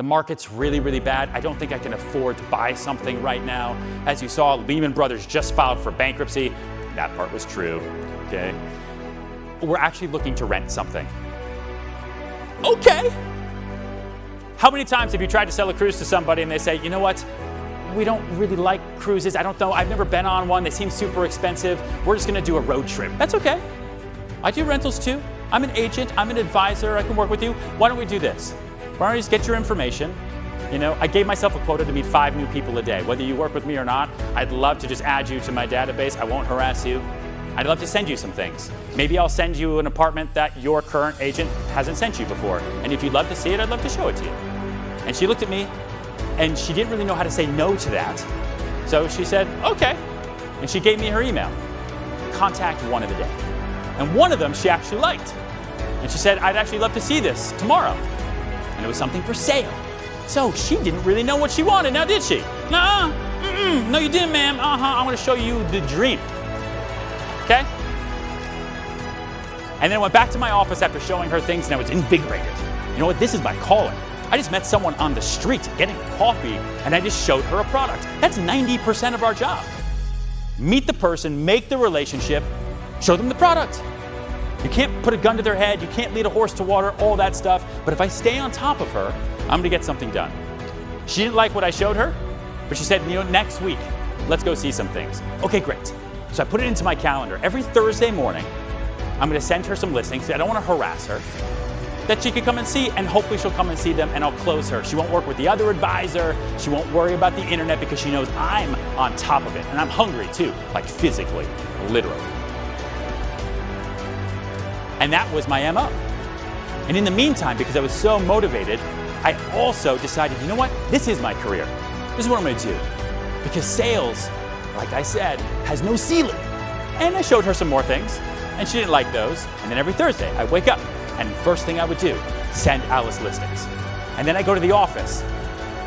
The market's really, really bad. I don't think I can afford to buy something right now. As you saw, Lehman Brothers just filed for bankruptcy. That part was true, okay? We're actually looking to rent something. Okay. How many times have you tried to sell a cruise to somebody and they say, you know what? We don't really like cruises. I don't know. I've never been on one. They seem super expensive. We're just going to do a road trip. That's okay. I do rentals too. I'm an agent. I'm an advisor. I can work with you. Why don't we do this? Why don't you just get your information? You know, I gave myself a quota to meet 5 new people a day. Whether you work with me or not, I'd love to just add you to my database. I won't harass you. I'd love to send you some things. Maybe I'll send you an apartment that your current agent hasn't sent you before. And if you'd love to see it, I'd love to show it to you. And she looked at me and she didn't really know how to say no to that. So she said, okay. And she gave me her email. Contact one of the day. And one of them she actually liked. And she said, I'd actually love to see this tomorrow. And it was something for sale. So she didn't really know what she wanted, now did she? No, you didn't, ma'am. I'm gonna show you the dream. Okay? And then I went back to my office after showing her things and I was invigorated. You know what, this is my calling. I just met someone on the street getting coffee and I just showed her a product. That's 90% of our job. Meet the person, make the relationship, show them the product. You can't put a gun to their head, you can't lead a horse to water, all that stuff. But if I stay on top of her, I'm gonna get something done. She didn't like what I showed her, but she said, you know, next week, let's go see some things. Okay, great. So I put it into my calendar. Every Thursday morning, I'm gonna send her some listings. I don't wanna harass her, that she can come and see, and hopefully she'll come and see them and I'll close her. She won't work with the other advisor. She won't worry about the internet because she knows I'm on top of it. And I'm hungry too, like physically, literally. And that was my MO. And in the meantime, because I was so motivated, I also decided, you know what? This is my career. This is what I'm gonna do. Because sales, like I said, has no ceiling. And I showed her some more things, and she didn't like those. And then every Thursday, I wake up, and first thing I would do, send Alice listings. And then I go to the office,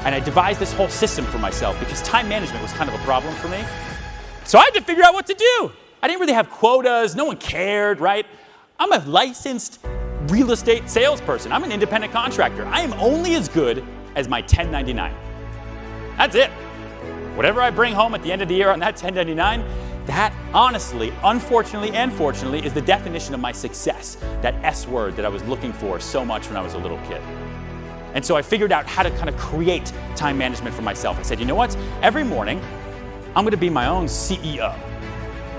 and I devised this whole system for myself because time management was kind of a problem for me. So I had to figure out what to do. I didn't really have quotas, no one cared, right? I'm a licensed real estate salesperson. I'm an independent contractor. I am only as good as my 1099. That's it. Whatever I bring home at the end of the year on that 1099, that honestly, unfortunately and fortunately, is the definition of my success, that S word that I was looking for so much when I was a little kid. And so I figured out how to kind of create time management for myself. I said, you know what? Every morning, I'm gonna be my own CEO.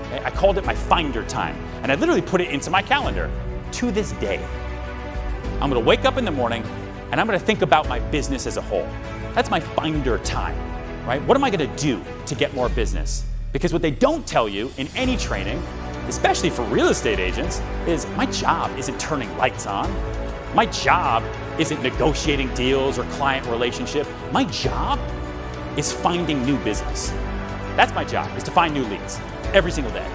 Okay? I called it my finder time. And I literally put it into my calendar to this day. I'm gonna wake up in the morning and I'm gonna think about my business as a whole. That's my finder time, right? What am I gonna do to get more business? Because what they don't tell you in any training, especially for real estate agents, is my job isn't turning lights on. My job isn't negotiating deals or client relationship. My job is finding new business. That's my job, is to find new leads every single day.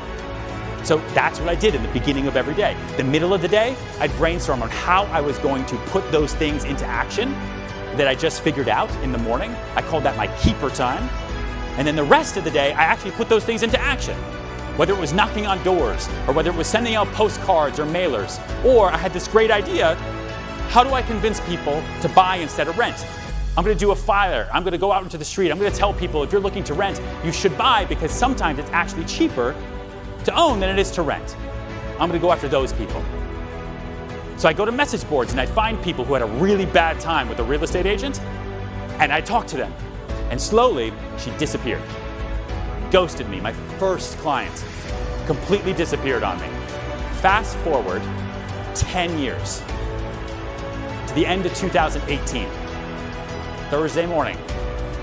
So that's what I did in the beginning of every day. The middle of the day, I'd brainstorm on how I was going to put those things into action that I just figured out in the morning. I called that my keeper time. And then the rest of the day, I actually put those things into action. Whether it was knocking on doors, or whether it was sending out postcards or mailers, or I had this great idea, how do I convince people to buy instead of rent? I'm gonna do a flyer, I'm gonna go out into the street, I'm gonna tell people if you're looking to rent, you should buy because sometimes it's actually cheaper to own than it is to rent. I'm gonna go after those people. So I go to message boards and I find people who had a really bad time with a real estate agent and I talk to them. And slowly, she disappeared. Ghosted me, my first client. Completely disappeared on me. Fast forward 10 years to the end of 2018. Thursday morning,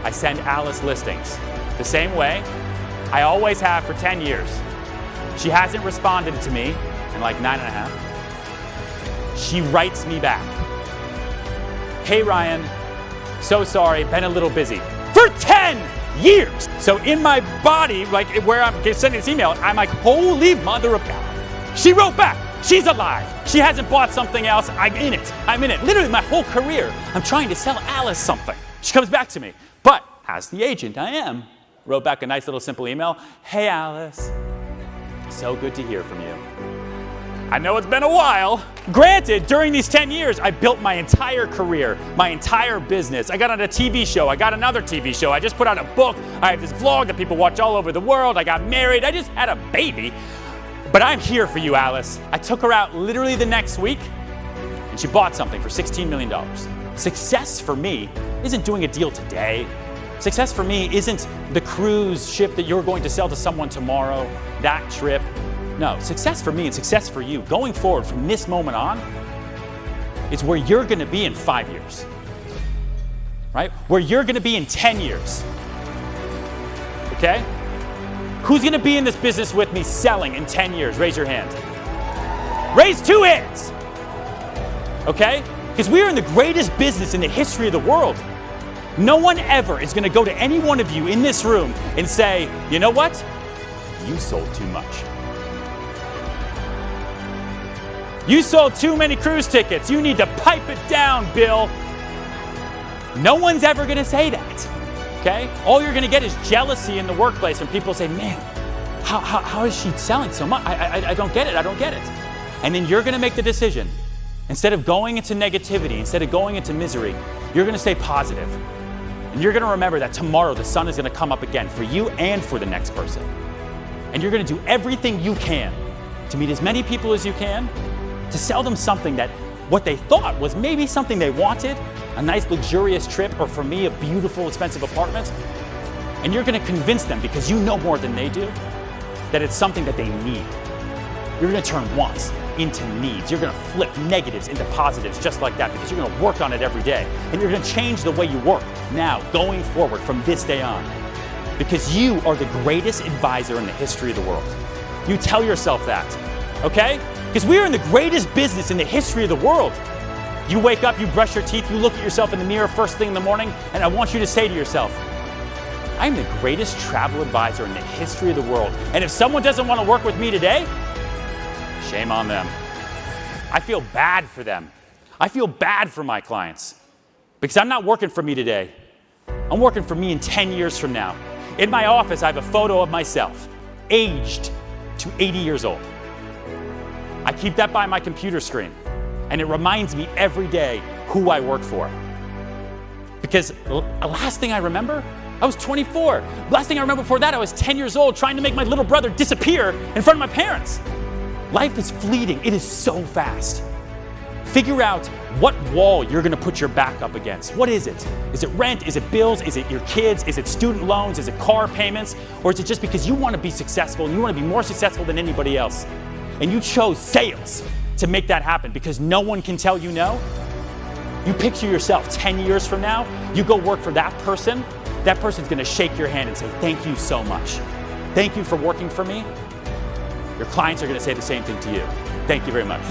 I send Alice listings. The same way I always have for 10 years. She hasn't responded to me in like 9.5. She writes me back. Hey Ryan, so sorry, been a little busy. For 10 years! So in my body, like where I'm sending this email, I'm like, holy mother of God. She wrote back, she's alive. She hasn't bought something else, I'm in it. I'm in it. Literally my whole career, I'm trying to sell Alice something. She comes back to me, but as the agent I am, wrote back a nice little simple email. Hey Alice, so good to hear from you. I know it's been a while. Granted, during these 10 years, I built my entire career, my entire business. I got on a TV show, I got another TV show, I just put out a book, I have this vlog that people watch all over the world, I got married, I just had a baby. But I'm here for you, Alice. I took her out literally the next week, and she bought something for $16 million. Success for me isn't doing a deal today. Success for me isn't the cruise ship that you're going to sell to someone tomorrow, that trip. No, success for me and success for you going forward from this moment on is where you're going to be in 5 years, right? Where you're going to be in 10 years, okay? Who's going to be in this business with me selling in 10 years? Raise your hand. Raise 2 hands, okay? Because we are in the greatest business in the history of the world. No one ever is going to go to any one of you in this room and say, you know what? You sold too much. You sold too many cruise tickets. You need to pipe it down, Bill. No one's ever going to say that, okay? All you're going to get is jealousy in the workplace when people say, man, how is she selling so much? I don't get it. I don't get it. And then you're going to make the decision. Instead of going into negativity, instead of going into misery, you're going to stay positive. And you're going to remember that tomorrow the sun is going to come up again for you and for the next person. And you're going to do everything you can to meet as many people as you can, to sell them something that what they thought was maybe something they wanted, a nice luxurious trip, or for me, a beautiful, expensive apartment. And you're going to convince them, because you know more than they do, that it's something that they need. You're going to turn wants into needs. You're going to flip negatives into positives just like that, because you're going to work on it every day. And you're going to change the way you work now, going forward from this day on. Because you are the greatest advisor in the history of the world. You tell yourself that, okay? Because we are in the greatest business in the history of the world. You wake up, you brush your teeth, you look at yourself in the mirror first thing in the morning, and I want you to say to yourself, I'm the greatest travel advisor in the history of the world. And if someone doesn't want to work with me today, shame on them. I feel bad for them. I feel bad for my clients, because I'm not working for me today. I'm working for me in 10 years from now. In my office, I have a photo of myself, aged to 80 years old. I keep that by my computer screen, and it reminds me every day who I work for. Because the last thing I remember, I was 24. Last thing I remember before that, I was 10 years old trying to make my little brother disappear in front of my parents. Life is fleeting. It is so fast. Figure out what wall you're going to put your back up against. What is it? Is it rent? Is it bills? Is it your kids? Is it student loans? Is it car payments? Or is it just because you want to be successful and you want to be more successful than anybody else? And you chose sales to make that happen because no one can tell you no? You picture yourself 10 years from now, you go work for that person's going to shake your hand and say, thank you so much. Thank you for working for me. Your clients are going to say the same thing to you. Thank you very much.